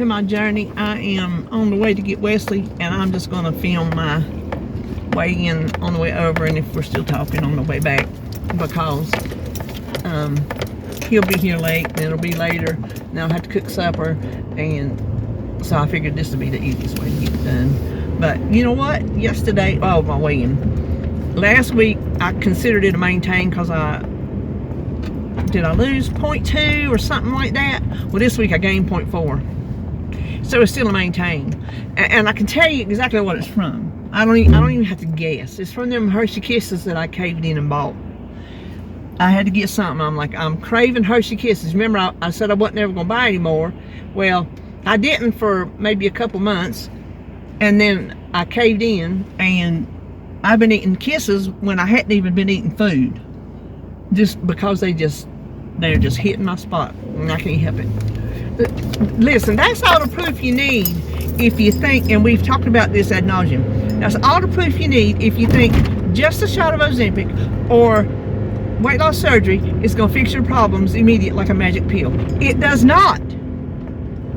my journey. I am on the way to get Wesley, and I'm just going to film my way in on the way over, and if we're still talking on the way back, because he'll be here late, and it'll be later, and I'll have to cook supper, and so I figured this would be the easiest way to get it done. But you know what? Yesterday, oh, my weigh-in. Last week, I considered it a maintain because did I lose 0.2 or something like that? Well, this week I gained 0.4. So it's still a maintain. And I can tell you exactly what it's from. I don't even have to guess. It's from them Hershey Kisses that I caved in and bought. I had to get something. I'm craving Hershey Kisses. Remember, I said I wasn't ever going to buy any more. Well, I didn't for maybe a couple months. And then I caved in, and I've been eating Kisses when I hadn't even been eating food. Just because they're just hitting my spot, and I can't help it. Listen, that's all the proof you need if you think, and we've talked about this ad nauseum, that's all the proof you need if you think just a shot of Ozempic or weight loss surgery is going to fix your problems immediate like a magic pill. It does not.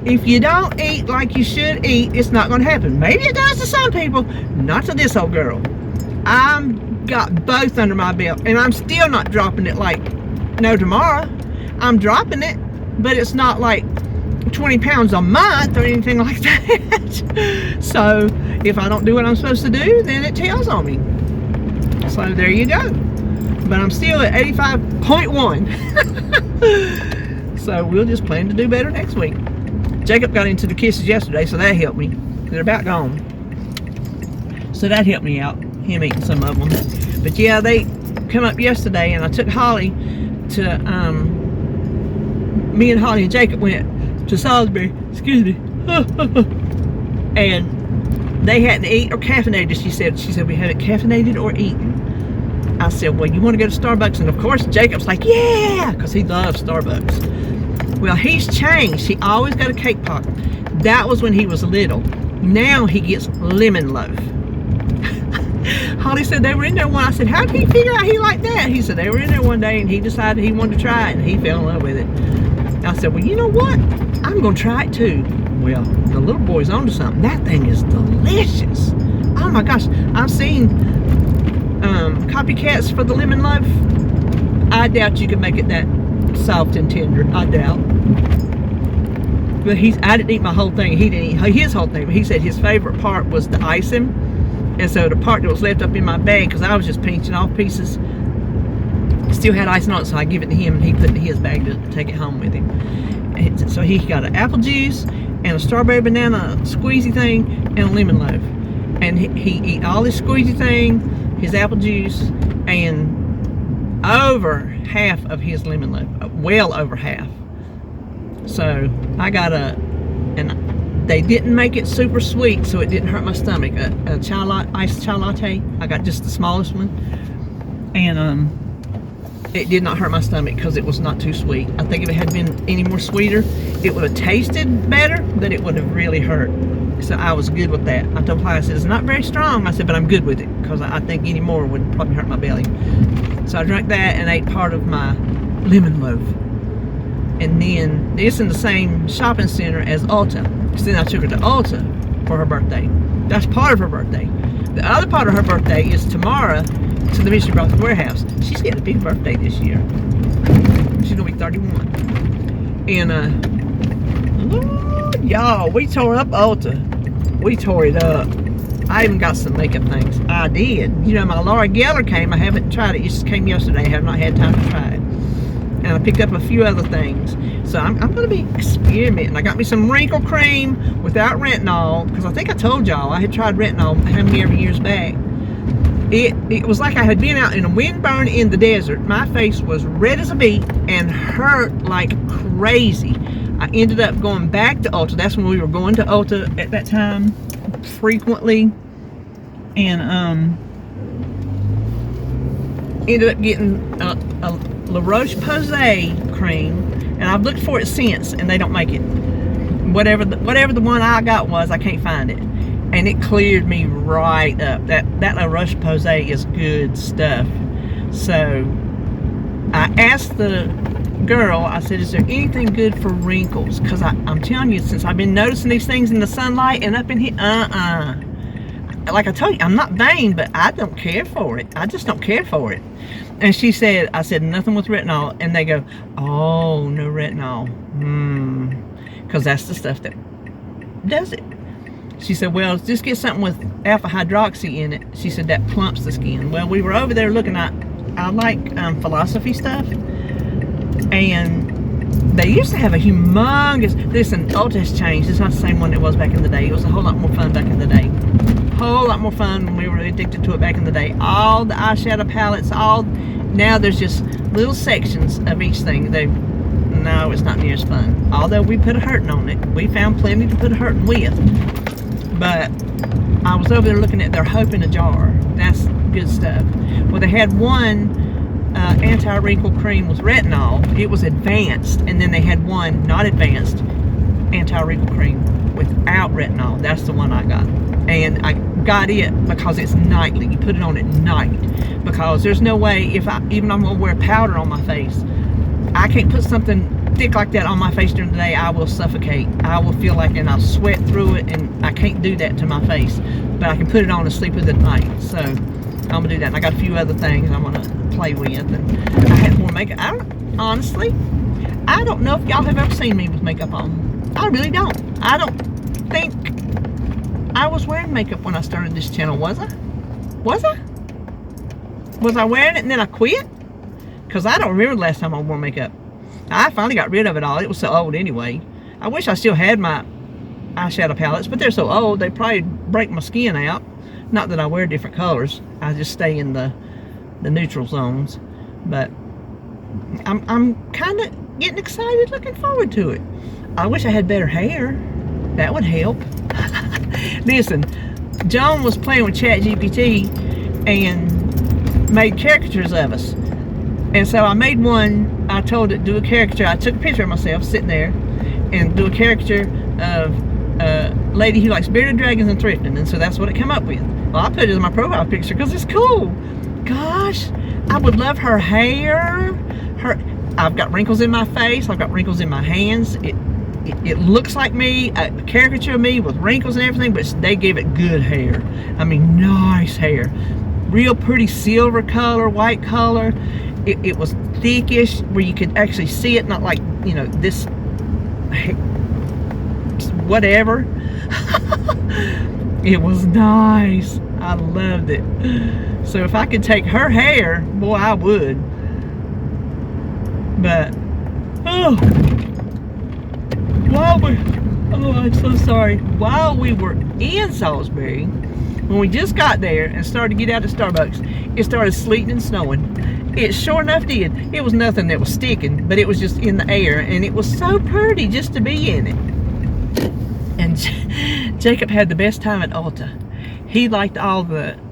If you don't eat like you should eat, it's not going to happen. Maybe it does to some people, not to this old girl. I'm got both under my belt, and I'm still not dropping it like no tomorrow. I'm dropping it, but it's not like 20 pounds a month or anything like that. So if I don't do what I'm supposed to do, then it tells on me. So there you go. But I'm still at 85.1. So we'll just plan to do better next week. Jacob got into the Kisses yesterday, so that helped me. They're about gone. So that helped me out, him eating some of them. But yeah, they come up yesterday, and I took Holly to, me and Holly and Jacob went to Salisbury, excuse me, and they hadn't eaten or caffeinated. She said we haven't caffeinated or eaten. I said, well, you want to go to Starbucks? And of course Jacob's like, yeah, because he loves Starbucks. Well, he's changed. He always got a cake pop. That was when he was little. Now he gets lemon loaf. Holly said they were in there one. I said, how did he figure out he liked that? He said they were in there one day, and he decided he wanted to try it, and he fell in love with it. I said, well, you know what? I'm going to try it too. Well, the little boy's onto something. That thing is delicious. Oh my gosh. I've seen copycats for the lemon loaf. I doubt you can make it that soft and tender. I doubt. But I didn't eat my whole thing. He didn't eat his whole thing. But he said his favorite part was the icing. And so the part that was left up in my bag, because I was just pinching off pieces, still had icing on it, so I give it to him, and he put it in his bag to take it home with him. And so he got an apple juice and a strawberry banana squeezy thing and a lemon loaf. And he eat all his squeezy thing, his apple juice, and over half of his lemon loaf, well over half. So I got and they didn't make it super sweet, so it didn't hurt my stomach. A iced chai latte. I got just the smallest one, and it did not hurt my stomach because it was not too sweet. I think if it had been any more sweeter, it would have tasted better, but it would have really hurt. So I was good with that. I told Holly, I said, it's not very strong. I said, but I'm good with it, because I think any more would probably hurt my belly. So I drank that and ate part of my lemon loaf. And then it's in the same shopping center as Ulta. So then I took her to Ulta for her birthday. That's part of her birthday. The other part of her birthday is tomorrow to the Mystery Brothers Warehouse. She's getting a big birthday this year. She's gonna be 31. And y'all, we tore up Ulta. We tore it up. I even got some makeup things. I did. You know, my Laura Geller came. I haven't tried it. It just came yesterday. I have not had time to try it. And I picked up a few other things. So I'm going to be experimenting. I got me some wrinkle cream without retinol, because I think I told y'all I had tried retinol how many years back. It was like I had been out in a windburn in the desert. My face was red as a beet and hurt like crazy. I ended up going back to Ulta. That's when we were going to Ulta at that time frequently. And ended up getting a La Roche-Posay cream, and I've looked for it since, and they don't make it. Whatever the one I got was, I can't find it, and it cleared me right up. That La Roche-Posay is good stuff. So I asked the girl, I said, is there anything good for wrinkles? Because I'm telling you, since I've been noticing these things in the sunlight and up in here, like I told you, I'm not vain, but I don't care for it. I just don't care for it. And she said, I said, nothing with retinol. And they go, oh, no retinol. Because that's the stuff that does it. She said, well, just get something with alpha hydroxy in it. She said, that plumps the skin. Well, we were over there looking at, I like philosophy stuff. And they used to have a humongous, listen, Ulta has changed. It's not the same one it was back in the day. It was a whole lot more fun back in the day. Whole lot more fun when we were addicted to it back in the day. All the eyeshadow palettes, now there's just little sections of each thing. No, it's not near as fun. Although we put a hurting on it. We found plenty to put a hurting with. But I was over there looking at their Hope in a jar. That's good stuff. Well, they had one anti-wrinkle cream with retinol. It was advanced. And then they had one not advanced anti-wrinkle cream without retinol. That's the one I got. And I got it because it's nightly. You put it on at night. Because there's no way, even I'm going to wear powder on my face, I can't put something thick like that on my face during the day. I will suffocate. I will feel like, and I'll sweat through it, and I can't do that to my face. But I can put it on and sleep with it at night. So I'm going to do that. And I got a few other things I'm going to play with. And I had more makeup. Honestly, I don't know if y'all have ever seen me with makeup on. I really don't. I don't think I was wearing makeup when I started this channel, was I? Was I? Was I wearing it and then I quit? Because I don't remember the last time I wore makeup. I finally got rid of it all. It was so old anyway. I wish I still had my eyeshadow palettes, but they're so old, they probably break my skin out. Not that I wear different colors. I just stay in the neutral zones. But I'm kind of getting excited, looking forward to it. I wish I had better hair. That would help. Listen, Joan was playing with ChatGPT and made caricatures of us. And so I made one. I told it, do a caricature. I took a picture of myself sitting there and do a caricature of a lady who likes bearded dragons and thrifting. And so that's what it came up with. Well, I put it as my profile picture because it's cool. Gosh, I would love her hair. I've got wrinkles in my face. I've got wrinkles in my hands. It looks like me, a caricature of me with wrinkles and everything, but they gave it good hair. I mean, nice hair. Real pretty silver color, white color. It was thickish where you could actually see it, not like, you know, this whatever. It was nice. I loved it. So if I could take her hair, boy, I would. But I'm so sorry. While we were in Salisbury, when we just got there and started to get out of Starbucks, it started sleeting and snowing. It sure enough did. It was nothing that was sticking, but it was just in the air, and it was so pretty just to be in it. And Jacob had the best time at Ulta. He liked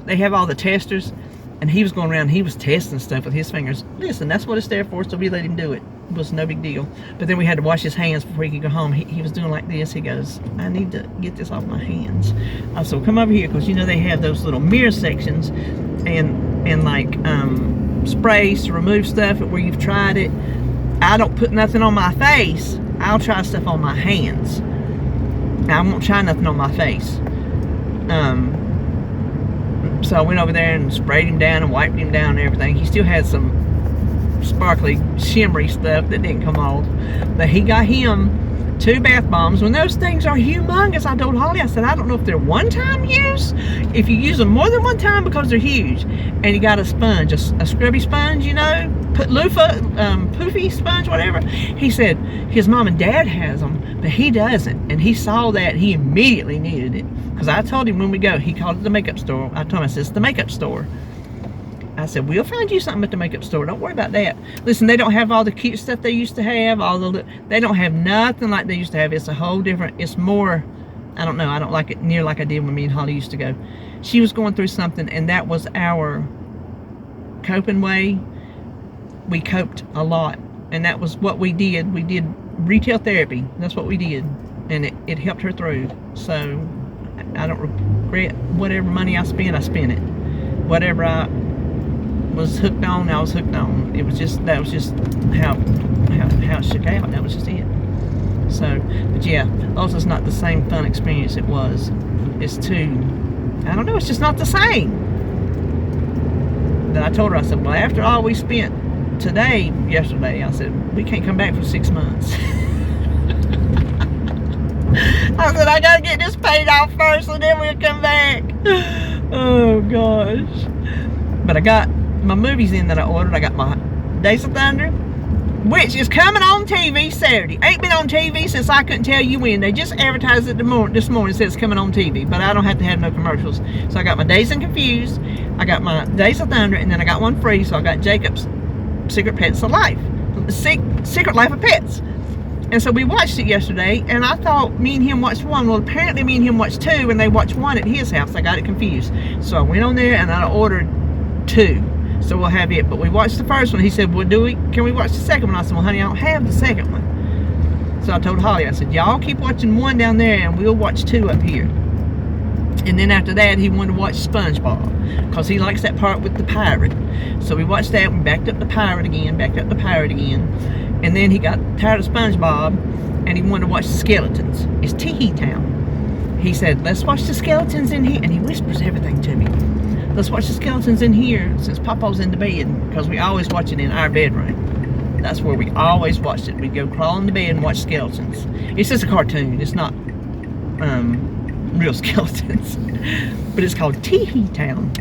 they have all the testers, and he was going around, he was testing stuff with his fingers. Listen, that's what it's there for, so we let him do it. It was no big deal. But then we had to wash his hands before he could go home. He was doing like this. He goes, I need to get this off my hands. So come over here, because you know they have those little mirror sections and like sprays to remove stuff where you've tried it. I don't put nothing on my face. I'll try stuff on my hands. I won't try nothing on my face. So I went over there and sprayed him down and wiped him down and everything. He still had some sparkly, shimmery stuff that didn't come off. But he got him 2 bath bombs. When those things are humongous, I told Holly, I said, I don't know if they're one-time use, if you use them more than one time, because they're huge. And he got a sponge, a scrubby sponge, you know, loofah, poofy sponge, whatever. He said his mom and dad has them, but he doesn't. And he saw that, he immediately needed it. Because I told him when we go, he called it the makeup store. I told him, I said, it's the makeup store. I said, we'll find you something at the makeup store. Don't worry about that. Listen, they don't have all the cute stuff they used to have. They don't have nothing like they used to have. It's a whole different, it's more, I don't know. I don't like it near like I did when me and Holly used to go. She was going through something, and that was our coping way. We coped a lot, and that was what we did. We did retail therapy. That's what we did, and it helped her through. So I don't regret whatever money I spent it. Whatever was hooked on, I was hooked on. It was just, that was just how it shook out. That was just it. So, but yeah, Ulta's not the same fun experience it was. It's too, I don't know, it's just not the same. Then I told her, I said, well, after all we spent yesterday, I said, we can't come back for 6 months. I said, I gotta get this paid off first and then we'll come back. Oh gosh. But I got my movies in that I ordered. I got my Days of Thunder, which is coming on TV Saturday. Ain't been on TV since I couldn't tell you when. They just advertised it this morning, said it's coming on TV, but I don't have to have no commercials. So I got my Dazed and Confused, I got my Days of Thunder, and then I got one free, so I got Jacob's Secret Pets of Life. Secret Life of Pets. And so we watched it yesterday, and I thought me and him watched one. Well, apparently me and him watched two, and they watched one at his house. I got it confused. So I went on there and I ordered 2. So we'll have it. But we watched the first one. He said, well, can we watch the second one? I said, well, honey, I don't have the second one. So I told Holly, I said, y'all keep watching 1 down there, and we'll watch 2 up here. And then after that, he wanted to watch SpongeBob, because he likes that part with the pirate. So we watched that, we backed up the pirate again, and then he got tired of SpongeBob, and he wanted to watch the skeletons. It's Tee Town. He said, let's watch the skeletons in here, and he whispers everything to me. Let's watch the skeletons in here, since Papa's in the bed, because we always watch it in our bedroom. That's where we always watched it. We'd go crawl in the bed and watch skeletons. It's just a cartoon. It's not real skeletons. But it's called Tee Town.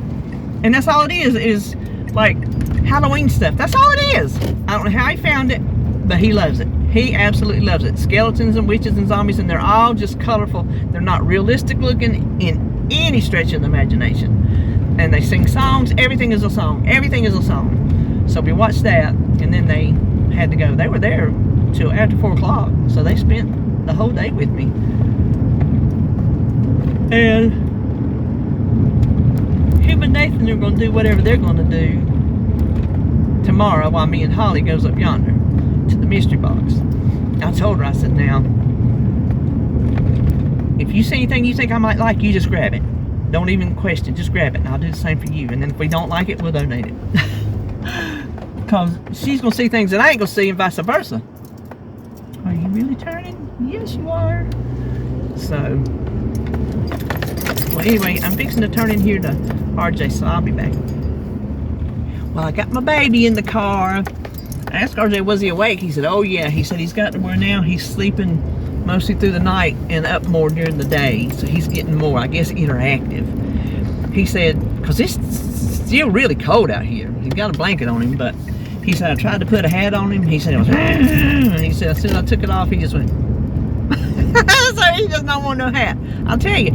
And that's all it is like Halloween stuff. That's all it is. I don't know how he found it, but he loves it. He absolutely loves it. Skeletons and witches and zombies, and they're all just colorful. They're not realistic looking in any stretch of the imagination. And they sing songs. Everything is a song. Everything is a song. So we watched that, and then they had to go. They were there till after 4 o'clock, so they spent the whole day with me. And him and Nathan are going to do whatever they're going to do tomorrow while me and Holly goes up yonder to the mystery box. I told her, I said, now, if you see anything you think I might like, you just grab it. Don't even question, just grab it, and I'll do the same for you. And then if we don't like it, we'll donate it. Because she's going to see things that I ain't going to see, and vice versa. Are you really turning? Yes, you are. So, well, anyway, I'm fixing to turn in here to RJ, so I'll be back. Well, I got my baby in the car. I asked RJ, was he awake? He said, oh yeah. He said he's got to where now he's sleeping mostly through the night and up more during the day. So he's getting more, I guess, interactive. He said, because it's still really cold out here. He's got a blanket on him, but he said, I tried to put a hat on him. He said it was, and he said, as soon as I took it off, he just went, so he just don't want no hat. I'll tell you,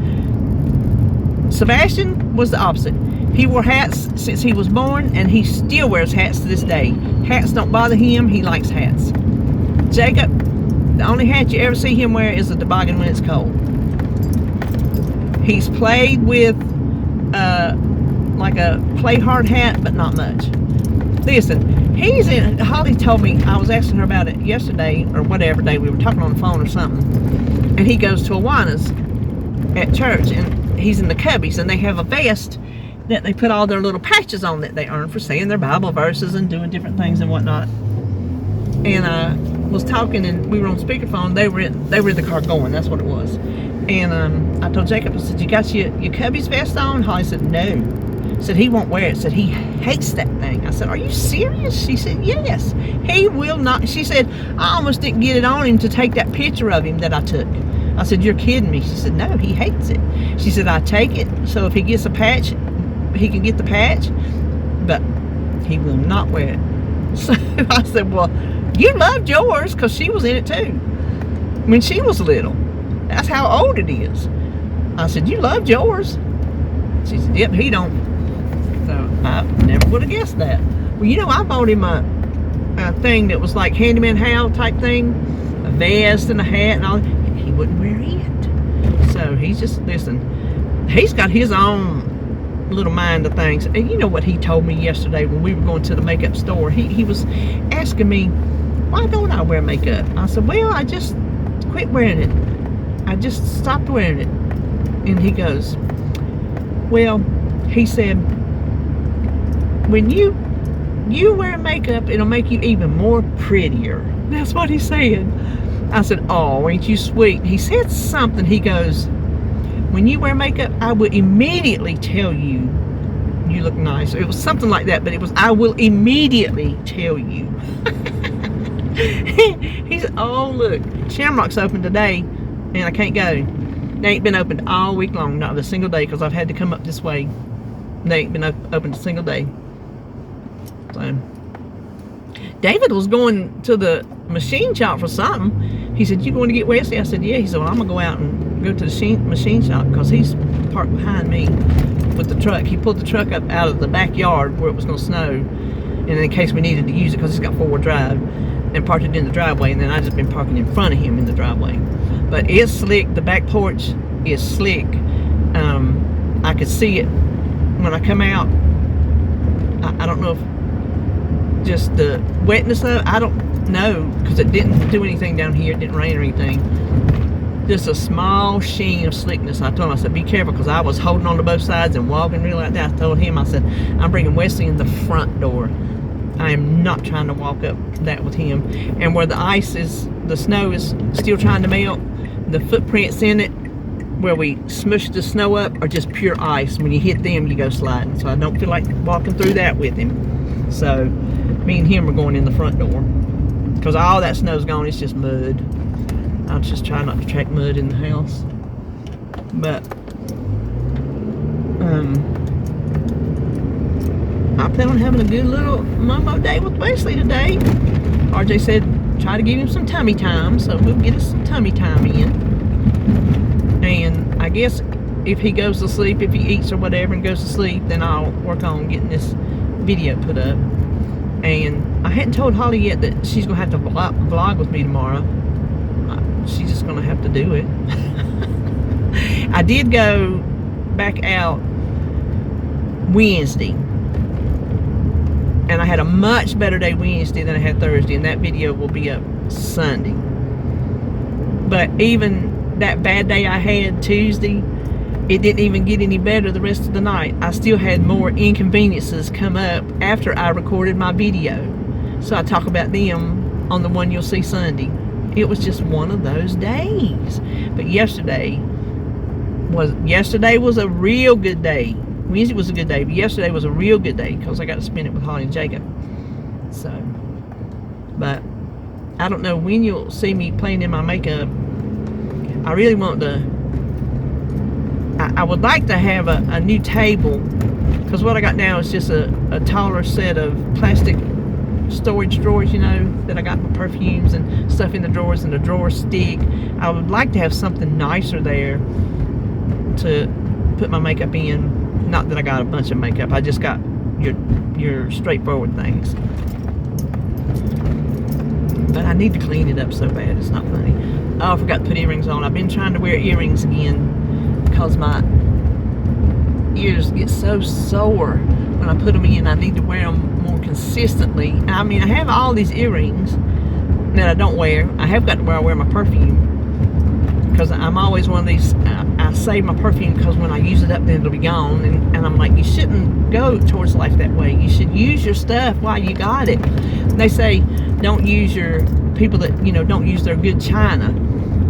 Sebastian was the opposite. He wore hats since he was born, and he still wears hats to this day. Hats don't bother him. He likes hats. Jacob, the only hat you ever see him wear is a toboggan when it's cold. He's played with like a play hard hat, but not much. Listen, he's in, Holly told me, I was asking her about it yesterday, or whatever day, we were talking on the phone or something, and he goes to Awana's at church, and he's in the Cubbies, and they have a vest that they put all their little patches on that they earn for saying their Bible verses and doing different things and whatnot. And I was talking, and we were on speakerphone. They were in the car going. That's what it was. And I told Jacob, I said, you got your Cubbies vest on? Holly said, no. Said he won't wear it. Said he hates that thing. I said, are you serious? She said, yes. He will not. She said, I almost didn't get it on him to take that picture of him that I took. I said, you're kidding me. She said, no, he hates it. She said, I take it, so if he gets a patch, he can get the patch, but he will not wear it. So I said, well, you loved yours, because she was in it too when she was little. That's how old it is. I said, you loved yours. She said, yep, he don't. So I never would have guessed that. Well, you know, I bought him a thing that was like Handyman Hal type thing, a vest and a hat and all. He wouldn't wear it. So he's just, listen, he's got his own little mind of things. And you know what he told me yesterday when we were going to the makeup store? He was asking me, why don't I wear makeup? I said, well, I just quit wearing it. I just stopped wearing it. And he goes, well, he said, when you wear makeup, it'll make you even more prettier. That's what he said. I said, oh, ain't you sweet? He said something. He goes, when you wear makeup, I will immediately tell you you look nice. It was something like that, but it was, I will immediately tell you. He said, oh, look, Shamrock's open today, and I can't go. They ain't been opened all week long, not a single day, because I've had to come up this way. They ain't been opened a single day. So, David was going to the machine shop for something. He said, you going to get Wesley? I said, yeah. He said, well, I'm going to go out and go to the machine shop, because he's parked behind me with the truck. He pulled the truck up out of the backyard where it was going to snow, and in case we needed to use it, because it's got four-wheel drive, and parked it in the driveway, and then I just been parking in front of him in the driveway. But it's slick. The back porch is slick. I could see it when I come out. I don't know if just the wetness of it, I don't know, because it didn't do anything down here. It didn't rain or anything. Just a small sheen of slickness. I told him, I said, be careful, because I was holding on to both sides and walking really like that. I told him, I said, I'm bringing Wesley in the front door. I am not trying to walk up that with him. And where the ice is, the snow is still trying to melt, the footprints in it where we smushed the snow up are just pure ice. When you hit them, you go sliding. So I don't feel like walking through that with him. So me and him are going in the front door, because all that snow's gone. It's just mud. I'll just try not to track mud in the house. But I plan on having a good little Momo day with Wesley today. RJ said try to give him some tummy time, so we'll get us some tummy time in. And I guess if he goes to sleep, if he eats or whatever and goes to sleep, then I'll work on getting this video put up. And I hadn't told Holly yet that she's gonna have to vlog with me tomorrow. She's just gonna have to do it. I did go back out Wednesday, and I had a much better day Wednesday than I had Thursday, and that video will be up Sunday. But even that bad day I had Tuesday, it didn't even get any better the rest of the night. I still had more inconveniences come up after I recorded my video. So I talk about them on the one you'll see Sunday. It was just one of those days. But yesterday was a real good day. Wednesday was a good day, but yesterday was a real good day, because I got to spend it with Holly and Jacob. So, but I don't know when you'll see me playing in my makeup. I really want to, I would like to have a new table, because what I got now is just a taller set of plastic storage drawers, you know, that I got my perfumes and stuff in the drawers, and the drawers stick. I would like to have something nicer there to put my makeup in. Not that I got a bunch of makeup, I just got your straightforward things. But I need to clean it up so bad, it's not funny. Oh, I forgot to put earrings on. I've been trying to wear earrings again, because my ears get so sore when I put them in. I need to wear them more consistently. I mean, I have all these earrings that I don't wear. I have got to wear my perfume, because I'm always one of these, I save my perfume, because when I use it up, then it'll be gone. And I'm like, you shouldn't go towards life that way. You should use your stuff while you got it. They say, don't use your, people that, you know, don't use their good china.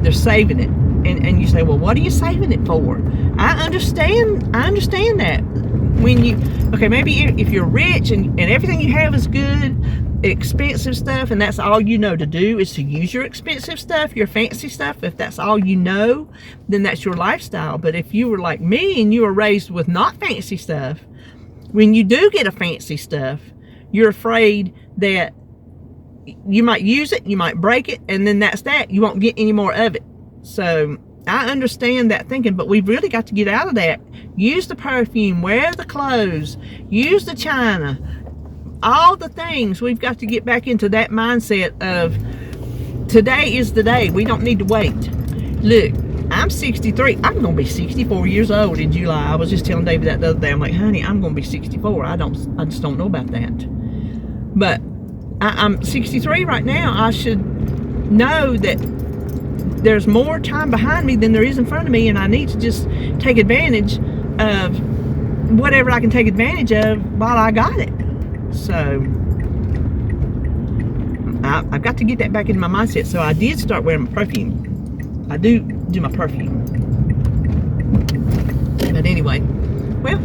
They're saving it. And you say, well, what are you saving it for? I understand that. When you, okay, maybe if you're rich and everything you have is good, expensive stuff, and that's all you know to do is to use your expensive stuff, your fancy stuff, if that's all you know, then that's your lifestyle. But if you were like me and you were raised with not fancy stuff, when you do get a fancy stuff, you're afraid that you might use it, you might break it, and then that's that. You won't get any more of it. So I understand that thinking, but we've really got to get out of that. Use the perfume, wear the clothes, use the china, all the things. We've got to get back into that mindset of today is the day. We don't need to wait. Look, I'm 63. I'm going to be 64 years old in July. I was just telling David that the other day. I'm like, honey, I'm going to be 64. I just don't know about that. But I'm 63 right now. I should know that there's more time behind me than there is in front of me, and I need to just take advantage of whatever I can take advantage of while I got it. So I've got to get that back into my mindset. So I did start wearing my perfume. I do my perfume. But anyway, well,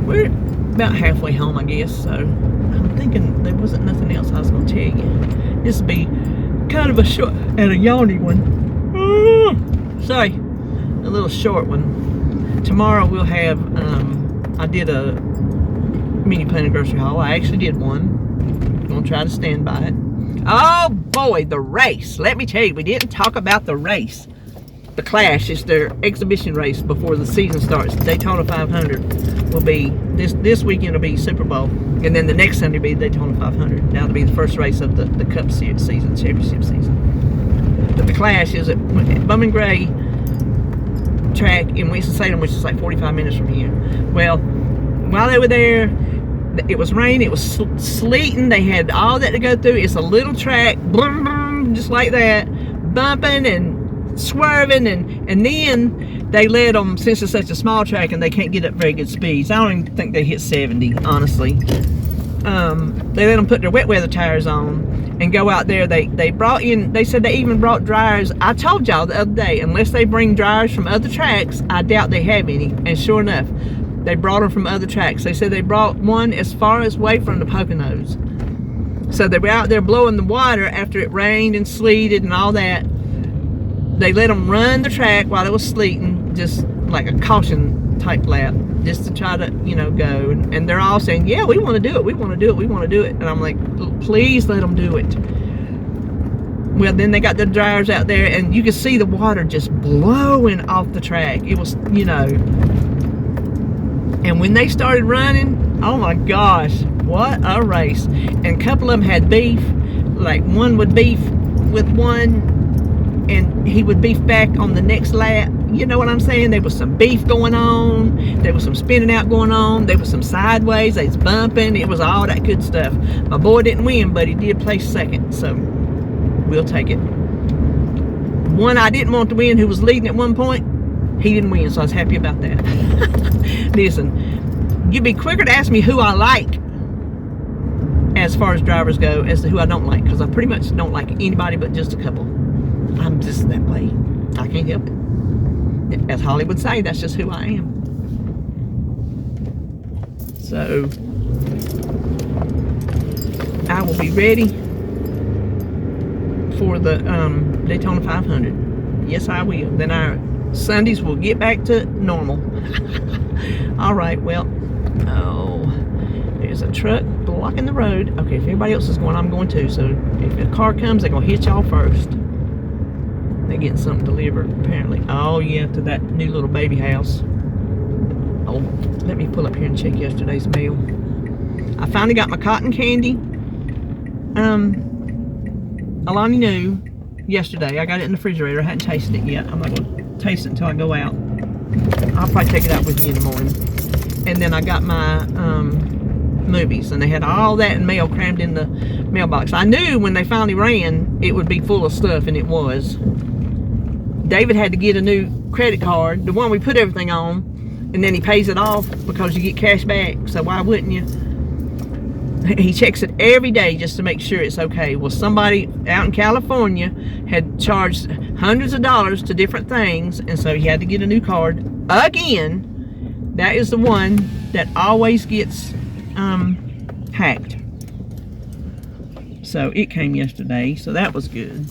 we're about halfway home, I guess. So I'm thinking there wasn't nothing else I was going to tell you. This will be kind of a short and a yawny one. Sorry, a little short one. Tomorrow we'll have, I did a mini planning grocery haul. I actually did one. I'm going to try to stand by it. Oh boy, the race. Let me tell you, we didn't talk about the race. The Clash is their exhibition race before the season starts. Daytona 500 will be, this weekend will be Super Bowl. And then the next Sunday will be Daytona 500. That'll be the first race of the Cup season, championship season. But the Clash is at Bowman Gray track in Winston-Salem, which is like 45 minutes from here. Well, while they were there, it was raining, it was sleeting, they had all that to go through. It's a little track, boom, boom, just like that, bumping and swerving, and then they let them, since it's such a small track and they can't get up very good speeds. I don't even think they hit 70, honestly. They let them put their wet weather tires on and go out there. They brought in, they said they even brought dryers. I told y'all the other day, unless they bring dryers from other tracks, I doubt they have any. And sure enough, they brought them from other tracks. They said they brought one as far away from the Poconos. So they were out there blowing the water after it rained and sleeted and all that. They let them run the track while it was sleeting, just like a caution type lap, just to try to, you know, go. And they're all saying, yeah, we want to do it, we want to do it, we want to do it. And I'm like, please let them do it. Well, then they got the dryers out there, and you could see the water just blowing off the track. It was, you know, and when they started running, oh my gosh, what a race. And a couple of them had beef. Like one would beef with one and he would beef back on the next lap. You know what I'm saying? There was some beef going on. There was some spinning out going on. There was some sideways. They was bumping. It was all that good stuff. My boy didn't win, but he did place second. So we'll take it. One I didn't want to win, who was leading at one point, he didn't win, so I was happy about that. Listen, you'd be quicker to ask me who I like as far as drivers go as to who I don't like, because I pretty much don't like anybody but just a couple. I'm just that way. I can't help it. As Holly would say, that's just who I am. So I will be ready for the Daytona 500. Yes, I will. Then our Sundays will get back to normal. All right, well, oh, there's a truck blocking the road. Okay, if everybody else is going, I'm going too. So if a car comes, they're going to hit y'all first. They're getting something delivered, apparently. Oh, yeah, to that new little baby house. Oh, let me pull up here and check yesterday's mail. I finally got my cotton candy. Alani knew yesterday. I got it in the refrigerator. I hadn't tasted it yet. I'm not going to taste it until I go out. I'll probably take it out with me in the morning. And then I got my movies, and they had all that in mail crammed in the mailbox. I knew when they finally ran it would be full of stuff, and it was. David had to get a new credit card, the one we put everything on, and then he pays it off because you get cash back. So why wouldn't you? He checks it every day just to make sure it's okay. Well, somebody out in California had charged hundreds of dollars to different things, and so he had to get a new card again. That is the one that always gets hacked. So it came yesterday, so that was good.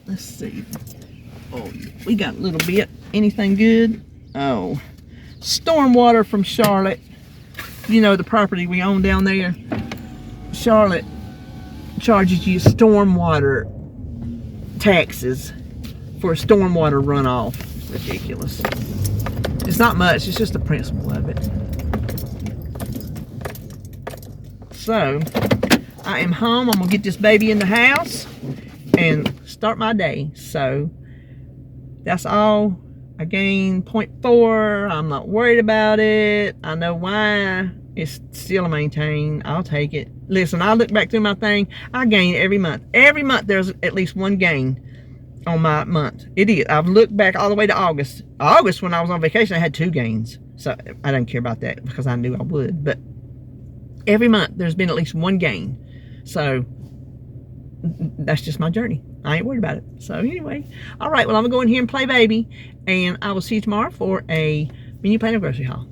Let's see. Oh, we got a little bit. Anything good? Oh, stormwater from Charlotte. You know, the property we own down there. Charlotte charges you stormwater taxes for stormwater runoff. It's ridiculous. It's not much, it's just the principle of it. So, I am home. I'm gonna get this baby in the house and start my day. So, that's all. I gained 0.4. I'm not worried about it. I know why. It's still a maintain. I'll take it. Listen, I look back through my thing. I gain every month. Every month there's at least one gain on my month. It is. I've looked back all the way to August. August, when I was on vacation, I had 2 gains. So I didn't care about that because I knew I would. But every month there's been at least one gain. So that's just my journey. I ain't worried about it. So anyway, all right, well, I'm gonna go in here and play baby, and I will see you tomorrow for a menu plan of grocery haul.